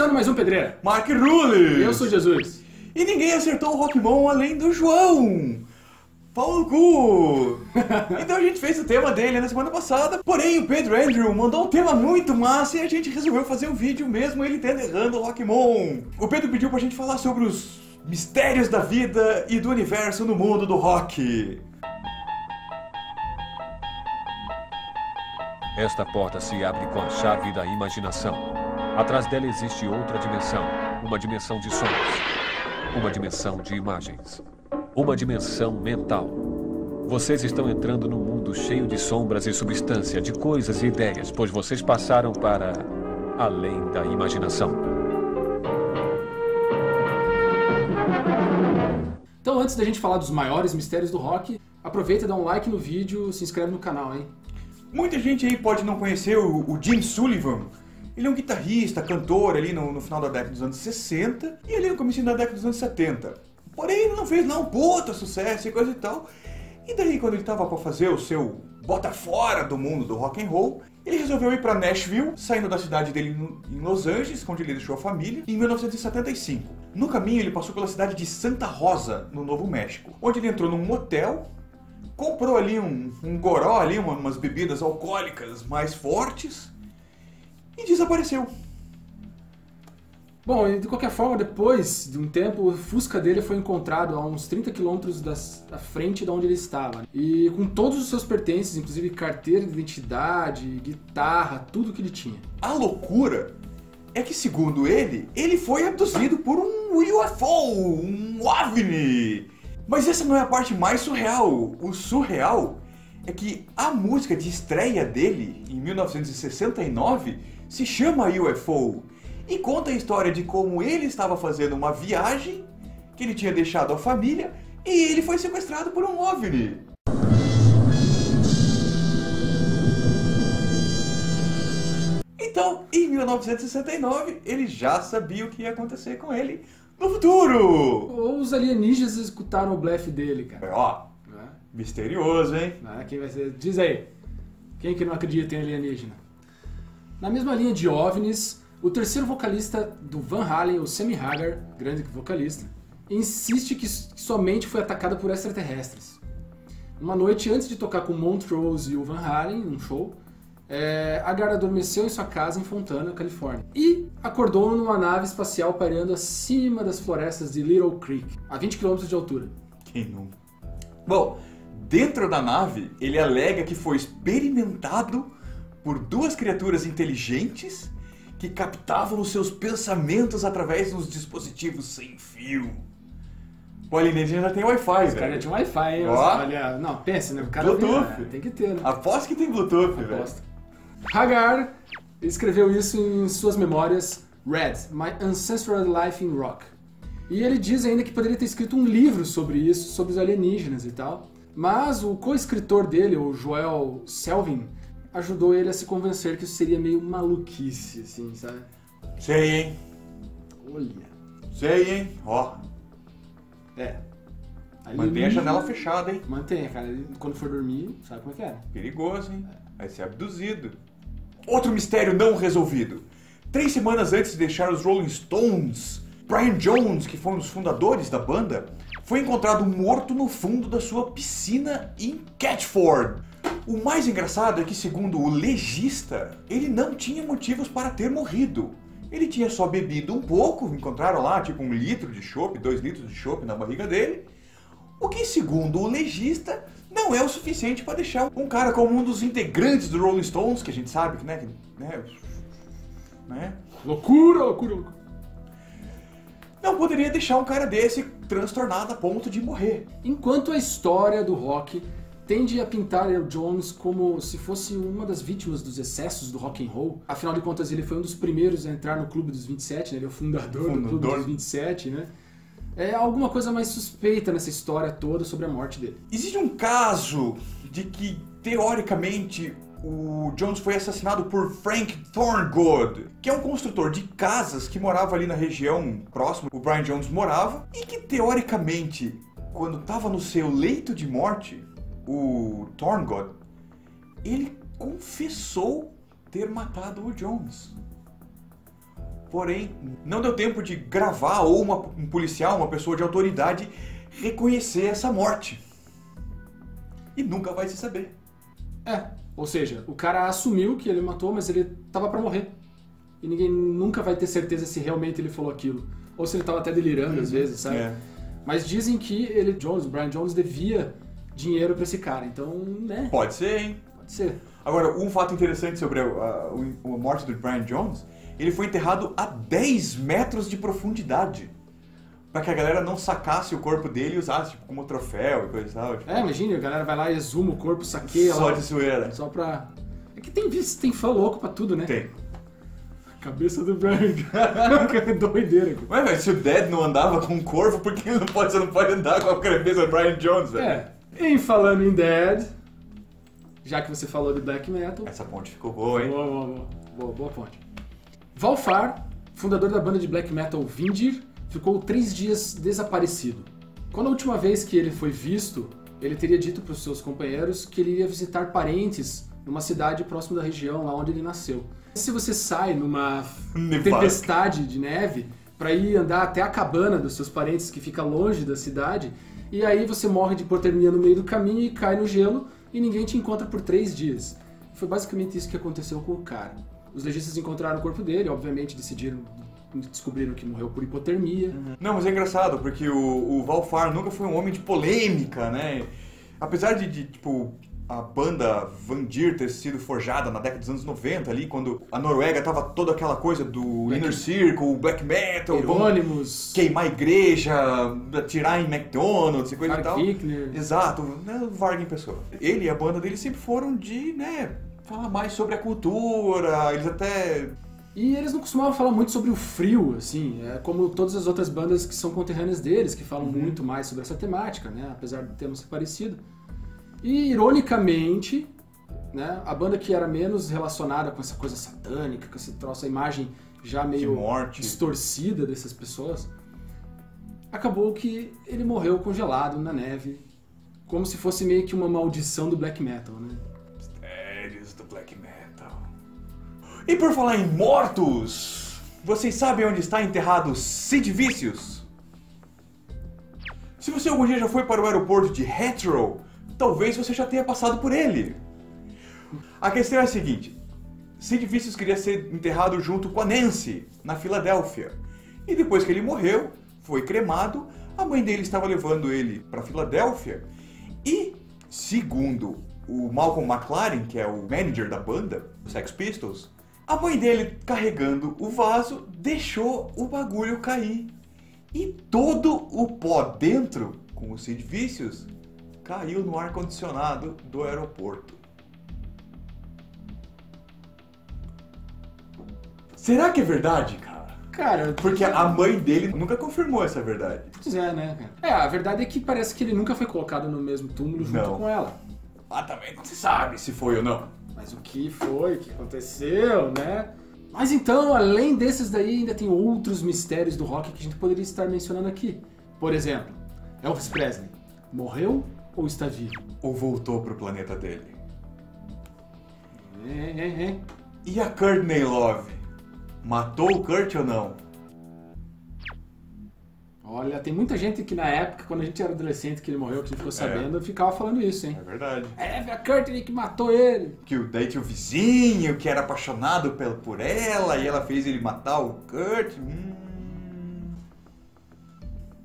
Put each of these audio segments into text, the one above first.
Começando mais um Pedreira. Mark Rules. Eu sou Jesus. E ninguém acertou o Rockmon além do João. Pau no cu. Então a gente fez o tema dele na semana passada. Porém, o Pedro Andrew mandou um tema muito massa e a gente resolveu fazer um vídeo mesmo ele tendo errando o Rockmon. O Pedro pediu pra gente falar sobre os mistérios da vida e do universo no mundo do rock. Esta porta se abre com a chave da imaginação. Atrás dela existe outra dimensão. Uma dimensão de sons. Uma dimensão de imagens. Uma dimensão mental. Vocês estão entrando num mundo cheio de sombras e substância, de coisas e ideias, pois vocês passaram para além da imaginação. Então, antes da gente falar dos maiores mistérios do rock, aproveita e dá um like no vídeo, se inscreve no canal, hein? Muita gente aí pode não conhecer o Jim Sullivan. Ele é um guitarrista, cantor ali no final da década dos anos 60 e ali no começo da década dos anos 70. Porém, ele não fez um puta sucesso e coisa e tal. E daí, quando ele tava pra fazer o seu bota fora do mundo do rock and roll, ele resolveu ir pra Nashville, saindo da cidade dele em Los Angeles, onde ele deixou a família, em 1975. No caminho, ele passou pela cidade de Santa Rosa, no Novo México, onde ele entrou num motel, comprou ali um goró, ali, umas bebidas alcoólicas mais fortes e desapareceu. Bom, e de qualquer forma, depois de um tempo, o Fusca dele foi encontrado a uns 30 quilômetros da frente de onde ele estava. E com todos os seus pertences, inclusive carteira de identidade, guitarra, tudo que ele tinha. A loucura é que, segundo ele foi abduzido por um UFO, um OVNI. Mas essa não é a parte mais surreal. O surreal é que a música de estreia dele, em 1969, se chama UFO. E conta a história de como ele estava fazendo uma viagem, que ele tinha deixado a família, e ele foi sequestrado por um OVNI. Então, em 1969, ele já sabia o que ia acontecer com ele no futuro. Ou os alienígenas escutaram o blefe dele, cara. Ó, misterioso, hein? Quem vai ser? Diz aí. Quem que não acredita em alienígena? Na mesma linha de OVNIs, o terceiro vocalista do Van Halen, o Sammy Hagar, grande vocalista, insiste que somente foi atacado por extraterrestres. Uma noite antes de tocar com Montrose e o Van Halen, num show, Hagar adormeceu em sua casa em Fontana, Califórnia, e acordou numa nave espacial pairando acima das florestas de Little Creek, a 20 km de altura. Quem não? Bom, dentro da nave, ele alega que foi experimentado por duas criaturas inteligentes que captavam os seus pensamentos através dos dispositivos sem fio. O alienígena já tem Wi-Fi, Esse cara já tinha Wi-Fi, hein? Ó. Olha, não, pensa, né? O cara Bluetooth. tem que ter, né? Aposto que tem Bluetooth, velho. Aposto. Hagar escreveu isso em suas memórias Red, My Ancestral Life in Rock. E ele diz ainda que poderia ter escrito um livro sobre isso, sobre os alienígenas e tal. Mas o co-escritor dele, o Joel Selvin, ajudou ele a se convencer que isso seria meio maluquice, assim, sabe? Sei, hein? Olha. Sei, hein? Ó. Mantém a janela fechada, hein? Mantenha, cara. Quando for dormir, sabe como é que é? Perigoso, hein? Vai ser abduzido. Outro mistério não resolvido. 3 semanas antes de deixar os Rolling Stones, Brian Jones, que foi um dos fundadores da banda, foi encontrado morto no fundo da sua piscina em Catford. O mais engraçado é que, segundo o legista, ele não tinha motivos para ter morrido. Ele tinha só bebido um pouco, encontraram lá tipo 1 litro de chopp, 2 litros de chopp na barriga dele. O que, segundo o legista, não é o suficiente para deixar um cara como um dos integrantes do Rolling Stones, que a gente sabe que, né? Loucura, loucura, loucura. Não poderia deixar um cara desse transtornado a ponto de morrer. Enquanto a história do rock tende a pintar Earl Jones como se fosse uma das vítimas dos excessos do rock and roll. Afinal de contas, ele foi um dos primeiros a entrar no Clube dos 27, né? Ele é o fundador do Clube dos 27, né? É alguma coisa mais suspeita nessa história toda sobre a morte dele. Existe um caso de que, teoricamente, o Jones foi assassinado por Frank Thorngood, que é um construtor de casas que morava ali na região próxima que o Brian Jones morava, e que, teoricamente, quando estava no seu leito de morte, o Thorngood, ele confessou ter matado o Jones. Porém, não deu tempo de gravar ou um policial, uma pessoa de autoridade, reconhecer essa morte. E nunca vai se saber. Ou seja, o cara assumiu que ele matou, mas ele tava pra morrer. E ninguém nunca vai ter certeza se realmente ele falou aquilo. Ou se ele tava até delirando às vezes, sabe? Mas dizem que Brian Jones devia dinheiro pra esse cara, então, né? Pode ser, hein? Pode ser. Agora, um fato interessante sobre a morte do Brian Jones, ele foi enterrado a 10 metros de profundidade. Pra que a galera não sacasse o corpo dele e usasse tipo, como troféu e coisa e tal. Tipo. Imagina, a galera vai lá e exuma o corpo, saqueia só lá. de zoeira. Só pra... É que tem fã louco pra tudo, né? Tem. Cabeça do Brian Jones. Doideira. Ué, velho, se o Dead não andava com um corvo, por que você não pode andar com a cabeça do Brian Jones, velho? Em falando em Dead, já que você falou de black metal... Essa ponte ficou boa, hein? Boa ponte. Valfar, fundador da banda de black metal Vindir, ficou 3 dias desaparecido. Quando a última vez que ele foi visto, ele teria dito para os seus companheiros que ele iria visitar parentes numa cidade próxima da região lá onde ele nasceu. Se você sai numa tempestade de neve para ir andar até a cabana dos seus parentes que fica longe da cidade, e aí você morre de hipotermia no meio do caminho e cai no gelo e ninguém te encontra por 3 dias. Foi basicamente isso que aconteceu com o cara. Os legistas encontraram o corpo dele, obviamente descobriram que morreu por hipotermia. Não, mas é engraçado, porque o Valfar nunca foi um homem de polêmica, né? Apesar de tipo, a banda Vindir ter sido forjada na década dos anos 90, ali, quando a Noruega tava toda aquela coisa do Inner Circle, Black Metal, Hieronymus, queimar a igreja, atirar em McDonald's e coisa e tal. Vickner. Exato, né? O Varg em pessoa. Ele e a banda dele sempre foram de, né, falar mais sobre a cultura, eles até... E eles não costumavam falar muito sobre o frio, assim, como todas as outras bandas que são conterrâneas deles, que falam muito mais sobre essa temática, né, apesar de termos se parecido. E, ironicamente, né, a banda que era menos relacionada com essa coisa satânica, com esse troço, a imagem já meio distorcida dessas pessoas, acabou que ele morreu congelado na neve, como se fosse meio que uma maldição do black metal, né? Mistérios do black metal. E por falar em mortos, vocês sabem onde está enterrado Sid Vicious? Se você algum dia já foi para o aeroporto de Heathrow, talvez você já tenha passado por ele. A questão é a seguinte, Sid Vicious queria ser enterrado junto com a Nancy, na Filadélfia. E depois que ele morreu, foi cremado, a mãe dele estava levando ele para Filadélfia e, segundo o Malcolm McLaren, que é o manager da banda, os Sex Pistols, a mãe dele, carregando o vaso, deixou o bagulho cair. E todo o pó dentro, com o Sid Vicious, caiu no ar-condicionado do aeroporto. Será que é verdade, cara? Cara, porque a mãe dele nunca confirmou essa verdade. Pois é, né, cara? A verdade é que parece que ele nunca foi colocado no mesmo túmulo junto com ela. Também não se sabe se foi ou não. Mas o que foi, o que aconteceu, né? Mas então, além desses daí, ainda tem outros mistérios do rock que a gente poderia estar mencionando aqui. Por exemplo, Elvis Presley morreu ou está vivo? Ou voltou pro planeta dele? E a Courtney Love? Matou o Kurt ou não? Olha, tem muita gente que na época, quando a gente era adolescente, que ele morreu, que a gente ficou sabendo, ficava falando isso, hein? É verdade. A Courtney que matou ele. Daí tinha o vizinho que era apaixonado por ela e ela fez ele matar o Kurt.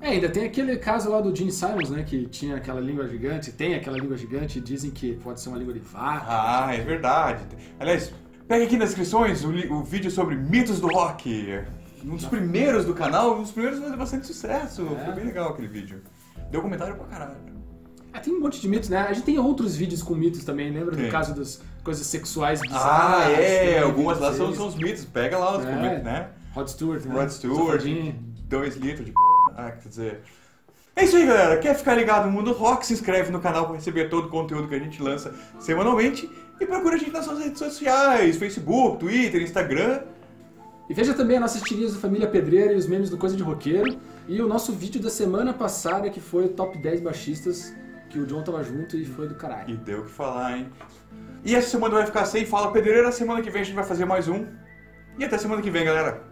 Ainda tem aquele caso lá do Gene Simons, né? Que tinha aquela língua gigante, tem aquela língua gigante e dizem que pode ser uma língua de vaca. É verdade. Aliás, pega aqui nas descrições o vídeo sobre mitos do rock. Um dos primeiros do canal, um dos primeiros fez bastante sucesso. Foi bem legal aquele vídeo. Deu comentário pra caralho. Tem um monte de mitos, né? A gente tem outros vídeos com mitos também, lembra do caso das coisas sexuais bizarras? Algumas lá são os mitos. Pega lá os mitos, né? Rod Stewart, né? Rod Stewart, 2 litros de quer dizer... É isso aí, galera. Quer ficar ligado no mundo rock? Se inscreve no canal para receber todo o conteúdo que a gente lança semanalmente. E procura a gente nas suas redes sociais, Facebook, Twitter, Instagram. E veja também as nossas tirinhas da Família Pedreira e os memes do Coisa de Roqueiro. E o nosso vídeo da semana passada, que foi o Top 10 baixistas, que o John tava junto e foi do caralho. E deu o que falar, hein? E essa semana vai ficar sem Fala Pedreira. Semana que vem a gente vai fazer mais um. E até semana que vem, galera.